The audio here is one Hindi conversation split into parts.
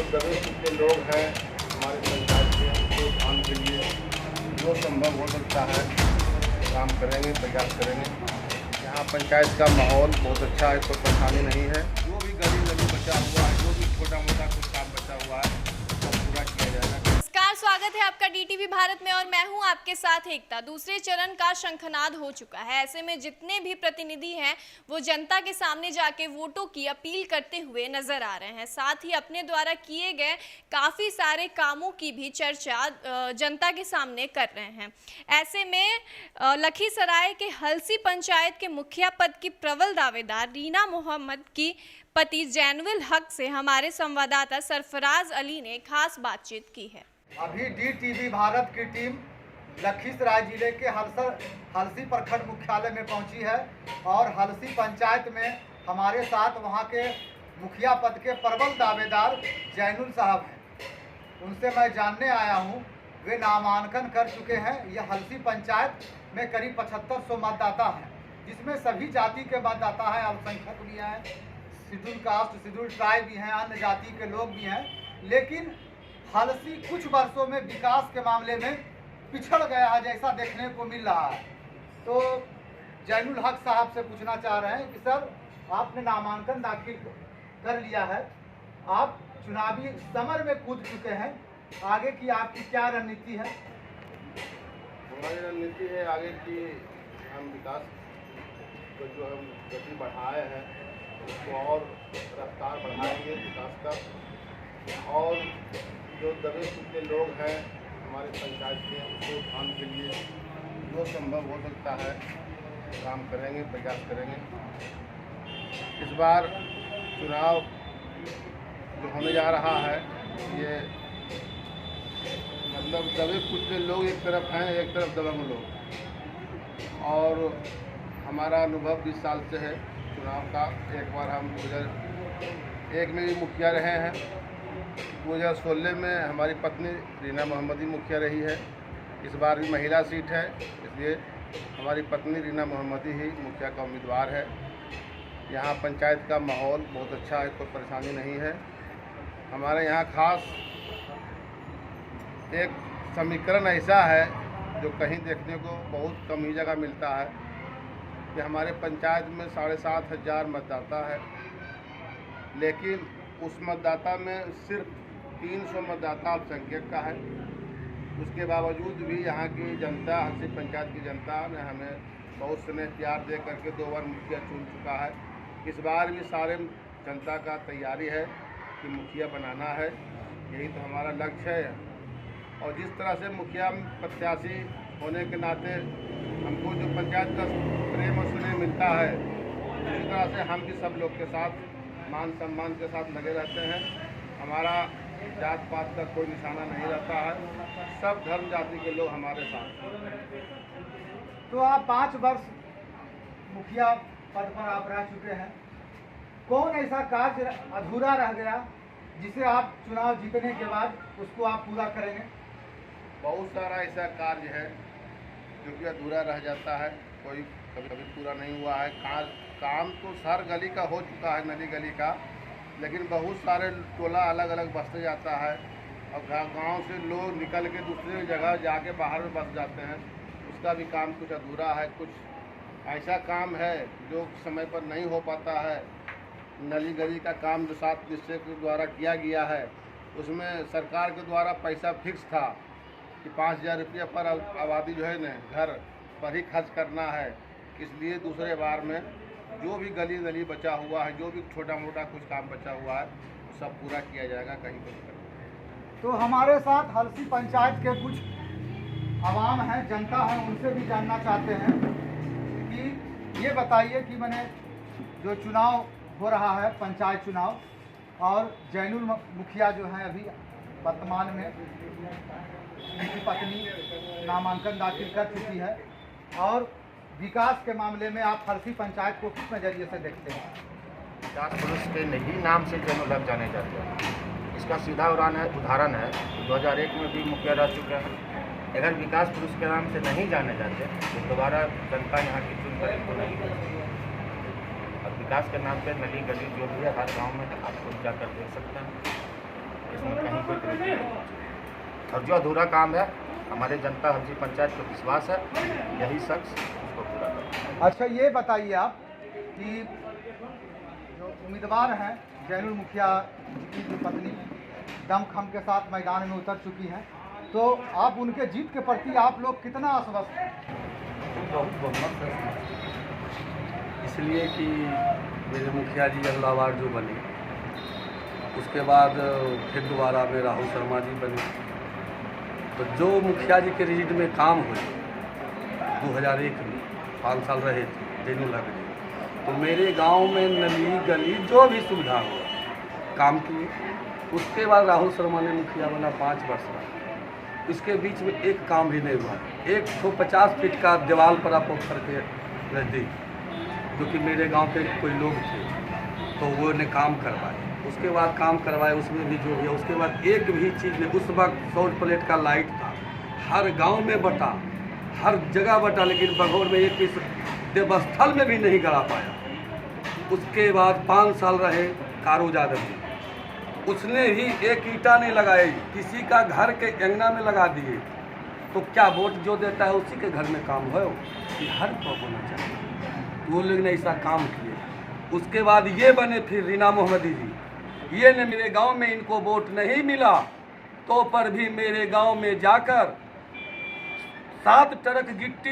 दबे कुचले लोग हैं हमारे पंचायत के, उनको उठाने के लिए जो संभव हो सकता है काम करेंगे, प्रयास करेंगे। यहाँ पंचायत का माहौल बहुत अच्छा है, कोई परेशानी नहीं है। जो भी गली बचा हुआ है, जो भी छोटा मोटा कुछ काम बचा हुआ है, वो पूरा किया जाएगा। नमस्कार, स्वागत है आपका डीटीवी भारत में और मैं हूं आपके साथ एकता। दूसरे चरण का शंखनाद हो चुका है। ऐसे में जितने भी प्रतिनिधि हैं वो जनता के सामने जाके वोटों की अपील करते हुए नजर आ रहे हैं। साथ ही अपने द्वारा किए गए काफ़ी सारे कामों की भी चर्चा जनता के सामने कर रहे हैं। ऐसे में लखीसराय के हलसी पंचायत के मुखिया पद की प्रबल दावेदार रीना मोहम्मद की पति जैनुल हक से हमारे संवाददाता सरफराज अली ने खास बातचीत की है। अभी डीटीवी भारत की टीम लखीसराय जिले के हलसी प्रखंड मुख्यालय में पहुंची है और हलसी पंचायत में हमारे साथ वहां के मुखिया पद के प्रबल दावेदार जैनुल साहब हैं। उनसे मैं जानने आया हूं, वे नामांकन कर चुके हैं। यह हलसी पंचायत में करीब 7500 मतदाता हैं, जिसमें सभी जाति के मतदाता हैं, अल्पसंख्यक भी हैं, शेड्यूल कास्ट, शेड्यूल ट्राइब भी हैं, अन्य जाति के लोग भी हैं। लेकिन हलसी कुछ वर्षों में विकास के मामले में पिछड़ गया है, जैसा देखने को मिल रहा है। तो जैनुल हक साहब से पूछना चाह रहे हैं कि सर, आपने नामांकन दाखिल कर लिया है, आप चुनावी समर में कूद चुके हैं, आगे की आपकी क्या रणनीति है? हमारी रणनीति है आगे की, हम विकास को जो हम गति बढ़ाए हैं उसको और रफ्तार बढ़ाएंगे विकास का, और जो दबे कुचले लोग हैं हमारे पंचायत के, उनको उठाने के लिए जो संभव हो सकता है काम करेंगे, प्रयास करेंगे। इस बार चुनाव जो होने जा रहा है, ये मतलब दबे कुचले लोग एक तरफ हैं, एक तरफ दबंग लोग। और हमारा अनुभव 20 साल से है चुनाव का। एक बार हम 2001 में भी मुखिया रहे हैं, 2016 में हमारी पत्नी रीना मोहम्मदी मुखिया रही है। इस बार भी महिला सीट है, इसलिए हमारी पत्नी रीना मोहम्मदी ही मुखिया का उम्मीदवार है। यहाँ पंचायत का माहौल बहुत अच्छा है, कोई परेशानी नहीं है। हमारे यहाँ खास एक समीकरण ऐसा है जो कहीं देखने को बहुत कम ही जगह मिलता है कि हमारे पंचायत में 7500 मतदाता है, लेकिन उस मतदाता में सिर्फ 300 मतदाता अल्पसंख्यक का है। उसके बावजूद भी यहाँ की जनता, हलसी पंचायत की जनता ने हमें बहुत स्नेह प्यार दे करके 2 बार मुखिया चुन चुका है। इस बार भी सारे जनता का तैयारी है कि मुखिया बनाना है, यही तो हमारा लक्ष्य है। और जिस तरह से मुखिया प्रत्याशी होने के नाते हमको जो पंचायत का प्रेम और स्नेह मिलता है, उसी तरह से हम भी सब लोग के साथ मान सम्मान के साथ लगे रहते हैं। हमारा जात पात का कोई निशाना नहीं रहता है, सब धर्म जाति के लोग हमारे साथ हैं। तो आप 5 वर्ष मुखिया पद पर आप रह चुके हैं, कौन ऐसा कार्य अधूरा रह गया जिसे आप चुनाव जीतने के बाद उसको आप पूरा करेंगे? बहुत सारा ऐसा कार्य है जो कि अधूरा रह जाता है, कोई कभी पूरा नहीं हुआ है। काम तो हर गली का हो चुका है, नली गली का, लेकिन बहुत सारे टोला अलग अलग बसते जाता है और गांव से लोग निकल के दूसरी जगह जाके बाहर में बस जाते हैं। उसका भी काम कुछ अधूरा है। कुछ ऐसा काम है जो समय पर नहीं हो पाता है। नली गली का काम जो 7 निश्चय के द्वारा किया गया है, उसमें सरकार के द्वारा पैसा फिक्स था कि 5000 रुपया पर आबादी जो है न घर पर ही खर्च करना है। इसलिए दूसरे बार में जो भी गली नली बचा हुआ है, जो भी छोटा मोटा कुछ काम बचा हुआ है, वो सब पूरा किया जाएगा, कहीं पर। तो हमारे साथ हलसी पंचायत के कुछ आवाम हैं, जनता हैं, उनसे भी जानना चाहते हैं कि ये बताइए कि मैंने जो चुनाव हो रहा है, पंचायत चुनाव, और जैनुल मुखिया जो हैं अभी वर्तमान में, उनकी पत्नी नामांकन दाखिल कर चुकी है, और विकास के मामले में आप हलसी पंचायत को किस नज़रिए से देखते हैं? विकास पुरुष के ही नाम से जैनुल हक जाने जाते हैं। इसका सीधा उदाहरण है 2001 में भी मुखिया रह चुके हैं। अगर विकास पुरुष के नाम से नहीं जाने जाते तो दोबारा जनता यहाँ की चुनकर इनको नहीं दे सकती। और विकास के नाम पे नली गली जो भी है हर गाँव में आपको जाकर देख सकते हैं। इसमें कहीं कोई त्रुटि नहीं है। और जो अधूरा काम है हमारे जनता हल्सी पंचायत को विश्वास है, यही शख्स उसको पूरा करेगा। अच्छा, ये बताइए आप कि जो उम्मीदवार हैं जैनुल मुखिया जी की जो पत्नी दमखम के साथ मैदान में उतर चुकी हैं, तो आप उनके जीत के प्रति आप लोग कितना आश्वस्त हैं? बहुत बहुमत है, इसलिए कि मेरे मुखिया जी अगला बार जो बने, उसके बाद फिर दोबारा में राहुल शर्मा जी बने, तो जो मुखिया जी के रिजिट में काम हुए 2001 में 5 साल रहे थे जैनुल हक जी, तो मेरे गांव में नली गली जो भी सुविधा हो काम किए। उसके बाद राहुल शर्मा ने मुखिया बना 5 वर्ष बाद, इसके बीच में एक काम भी नहीं हुआ। 150 फीट का दीवार पर पोखर के नज़दीक जो कि मेरे गांव के कोई लोग थे, तो वो ने काम करवाए। उसके बाद काम करवाए, उसमें भी जो भी है। उसके बाद एक भी चीज़ में, उस वक्त 100 प्लेट का लाइट था, हर गांव में बटा, हर जगह बटा, लेकिन बघौर में एक इस देवस्थल में भी नहीं करा पाया। उसके बाद 5 साल रहे कारू यादव जी, उसने ही एक ईंटा नहीं लगाई, किसी का घर के अंगना में लगा दिए। तो क्या वोट जो देता है उसी के घर में काम हो, कि हर को होना चाहिए। वो लोग ने ऐसा काम किए। उसके बाद ये बने फिर रीना मोहम्मदी जी, ये ने मेरे गांव में इनको वोट नहीं मिला, तो पर भी मेरे गांव में जाकर 7 ट्रक गिट्टी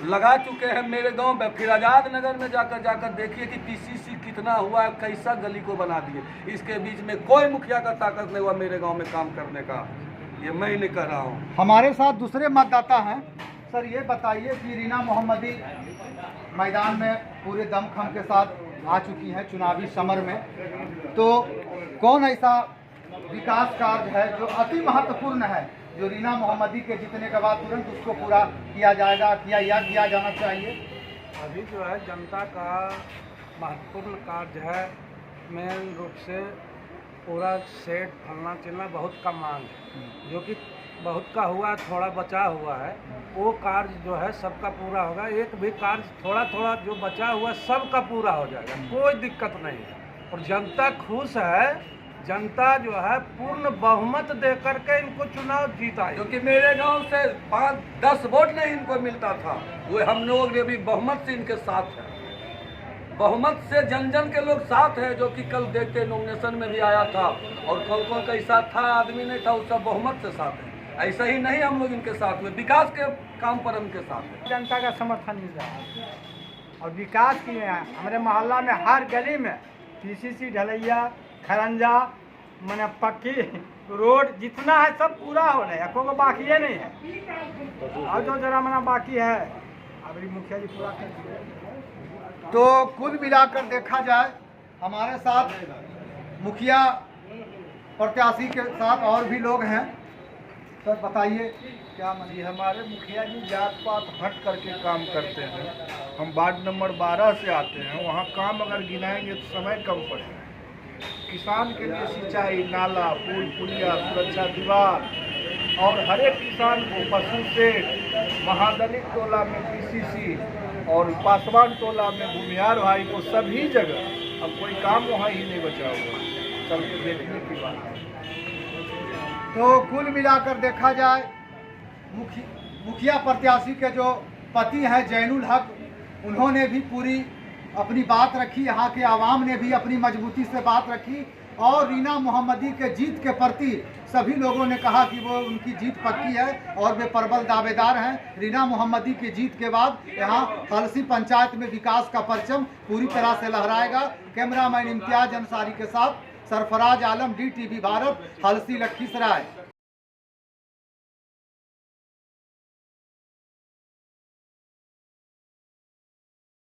लगा चुके हैं मेरे गांव में। फिर आज़ाद नगर में जाकर देखिए कि पीसीसी कितना हुआ है, कैसा गली को बना दिए। इसके बीच में कोई मुखिया का ताकत नहीं हुआ मेरे गांव में काम करने का, ये मैं नहीं कर रहा हूँ। हमारे साथ दूसरे मतदाता हैं। सर, ये बताइए कि रीना मोहम्मदी मैदान में पूरे दमखम के साथ आ चुकी हैं चुनावी समर में, तो कौन ऐसा विकास कार्य है जो अति महत्वपूर्ण है, जो रीना मोहम्मदी के जीतने के बाद तुरंत उसको पूरा किया जाएगा, किया जाना चाहिए? अभी जो है जनता का महत्वपूर्ण कार्य है, मेन रूप से पूरा सेट फलना चिलना बहुत का मांग है, जो कि बहुत का हुआ है, थोड़ा बचा हुआ है। वो कार्य जो है सबका पूरा होगा। एक भी कार्य थोड़ा जो बचा हुआ है सबका पूरा हो जाएगा, कोई दिक्कत नहीं है। और जनता खुश है, जनता जो है पूर्ण बहुमत दे करके इनको चुनाव जीता है। क्योंकि मेरे गांव से 5-10 वोट नहीं इनको मिलता था, वो हम लोग भी बहुमत से इनके साथ हैं। बहुमत से जन जन के लोग साथ हैं, जो कि कल देखते नॉमिनेशन में भी आया था, और कौन कैसा था आदमी नहीं था, वो सब बहुमत से साथ है। ऐसा ही नहीं हम लोग इनके साथ हुए, विकास के काम पर उनके साथ है। जनता का समर्थन मिल रहा है और विकास किए हैं। हमारे मोहल्ला में हर गली में पीसीसी ढलैया, खरंजा, मैंने पक्की रोड जितना है सब पूरा हो रहा है, को बाकी नहीं है। और जो जरा मना बाकी है अभी मुखिया जी पूरा कर दिए। तो कुल मिलाकर देखा जाए, हमारे साथ मुखिया प्रत्याशी के साथ और भी लोग हैं। सर बताइए क्या जी, हमारे मुखिया जी जात पात हट करके काम करते हैं। हम वार्ड नंबर 12 से आते हैं, वहाँ काम अगर गिनाएंगे तो समय कम पड़ेगा। किसान के लिए सिंचाई, नाला, पुल, पुलिया, सुरक्षा दीवार, और हर एक किसान को पशु शेड, महादलित टोला में पीसीसी और पासवान टोला में भूमिहार भाई को सभी जगह, अब कोई काम वहाँ ही नहीं बचा हुआ, चल के देखने की बात है। तो कुल मिलाकर देखा जाए, मुखिया प्रत्याशी के जो पति हैं जैनुल हक, उन्होंने भी पूरी अपनी बात रखी, यहाँ के आवाम ने भी अपनी मजबूती से बात रखी, और रीना मोहम्मदी के जीत के प्रति सभी लोगों ने कहा कि वो उनकी जीत पक्की है और वे प्रबल दावेदार हैं। रीना मोहम्मदी की जीत के बाद यहाँ हल्सी पंचायत में विकास का परचम पूरी तरह से लहराएगा। कैमरामैन इम्तियाज अंसारी के साथ सरफराज आलम, DTV भारत, हल्सी लखीसराय।